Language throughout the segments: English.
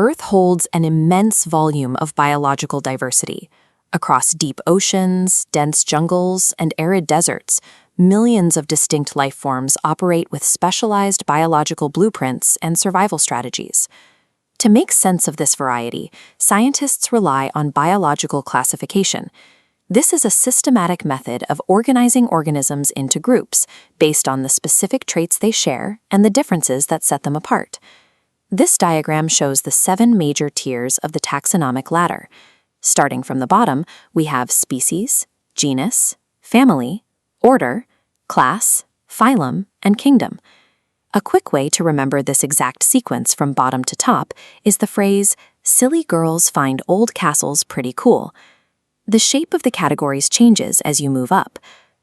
Earth holds an immense volume of biological diversity. Across deep oceans, dense jungles, and arid deserts, millions of distinct life forms operate with specialized biological blueprints and survival strategies. To make sense of this variety, scientists rely on biological classification. This is a systematic method of organizing organisms into groups based on the specific traits they share and the differences that set them apart. This diagram shows the 7 major tiers of the taxonomic ladder. Starting from the bottom, we have species, genus, family, order, class, phylum, and kingdom. A quick way to remember this exact sequence from bottom to top is the phrase, "Silly girls find old castles pretty cool." The shape of the categories changes as you move up.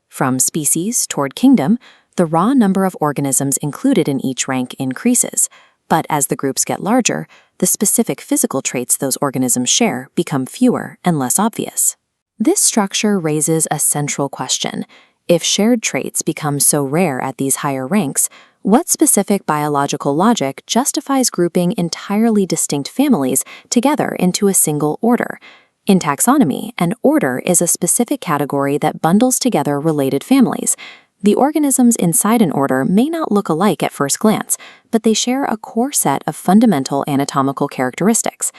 From species toward kingdom, the raw number of organisms included in each rank increases, but as the groups get larger, the specific physical traits those organisms share become fewer and less obvious. This structure raises a central question. If shared traits become so rare at these higher ranks, what specific biological logic justifies grouping entirely distinct families together into a single order? In taxonomy, an order is a specific category that bundles together related families. The organisms inside an order may not look alike at first glance, but they share a core set of fundamental anatomical characteristics.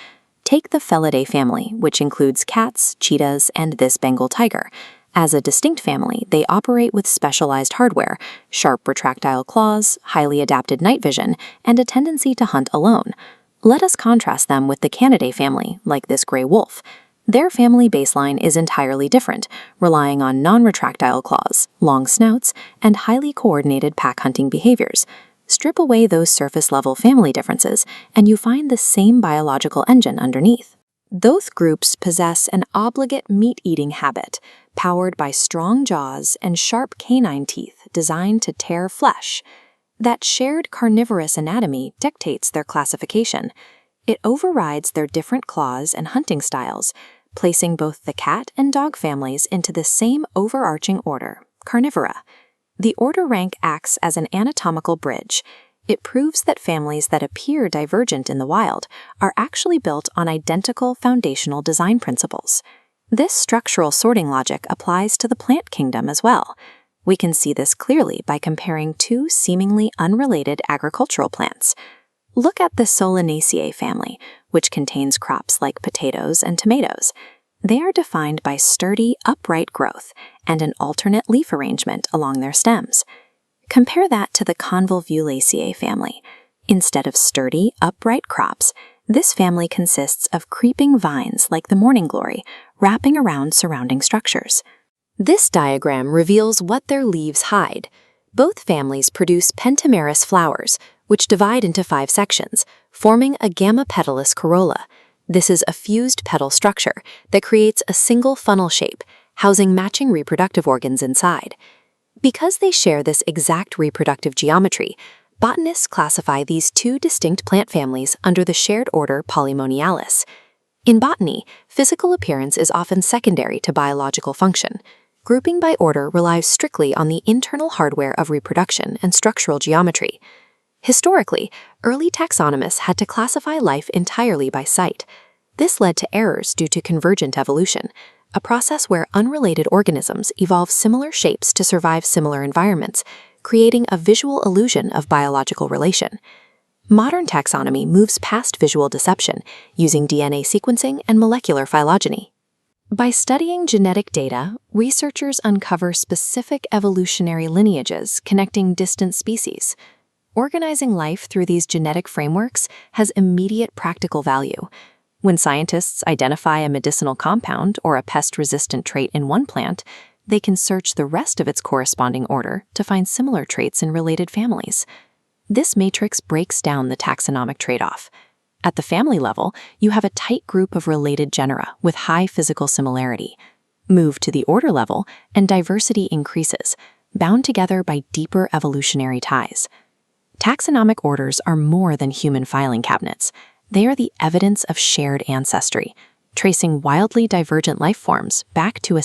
Take the Felidae family, which includes cats, cheetahs, and this Bengal tiger. As a distinct family, they operate with specialized hardware, sharp retractile claws, highly adapted night vision, and a tendency to hunt alone. Let us contrast them with the Canidae family, like this gray wolf. Their family baseline is entirely different, relying on non-retractile claws, long snouts, and highly coordinated pack hunting behaviors. Strip away those surface-level family differences, and you find the same biological engine underneath. Both groups possess an obligate meat-eating habit, powered by strong jaws and sharp canine teeth designed to tear flesh. That shared carnivorous anatomy dictates their classification. It overrides their different claws and hunting styles, placing both the cat and dog families into the same overarching order, Carnivora. The order rank acts as an anatomical bridge. It proves that families that appear divergent in the wild are actually built on identical foundational design principles. This structural sorting logic applies to the plant kingdom as well. We can see this clearly by comparing 2 seemingly unrelated agricultural plants. Look at the Solanaceae family, which contains crops like potatoes and tomatoes. They are defined by sturdy, upright growth and an alternate leaf arrangement along their stems. Compare that to the Convolvulaceae family. Instead of sturdy, upright crops, this family consists of creeping vines like the morning glory, wrapping around surrounding structures. This diagram reveals what their leaves hide. Both families produce pentamerous flowers, which divide into 5 sections, forming a gamma-petalous corolla. This is a fused petal structure that creates a single funnel shape, housing matching reproductive organs inside. Because they share this exact reproductive geometry, botanists classify these 2 distinct plant families under the shared order Polymonialis. In botany, physical appearance is often secondary to biological function. Grouping by order relies strictly on the internal hardware of reproduction and structural geometry. Historically, early taxonomists had to classify life entirely by sight. This led to errors due to convergent evolution, a process where unrelated organisms evolve similar shapes to survive similar environments, creating a visual illusion of biological relation. Modern taxonomy moves past visual deception, using DNA sequencing and molecular phylogeny. By studying genetic data, researchers uncover specific evolutionary lineages connecting distant species. Organizing life through these genetic frameworks has immediate practical value. When scientists identify a medicinal compound or a pest-resistant trait in one plant, they can search the rest of its corresponding order to find similar traits in related families. This matrix breaks down the taxonomic trade-off. At the family level, you have a tight group of related genera with high physical similarity. Move to the order level, and diversity increases, bound together by deeper evolutionary ties. Taxonomic orders are more than human filing cabinets. They are the evidence of shared ancestry, tracing wildly divergent life forms back to a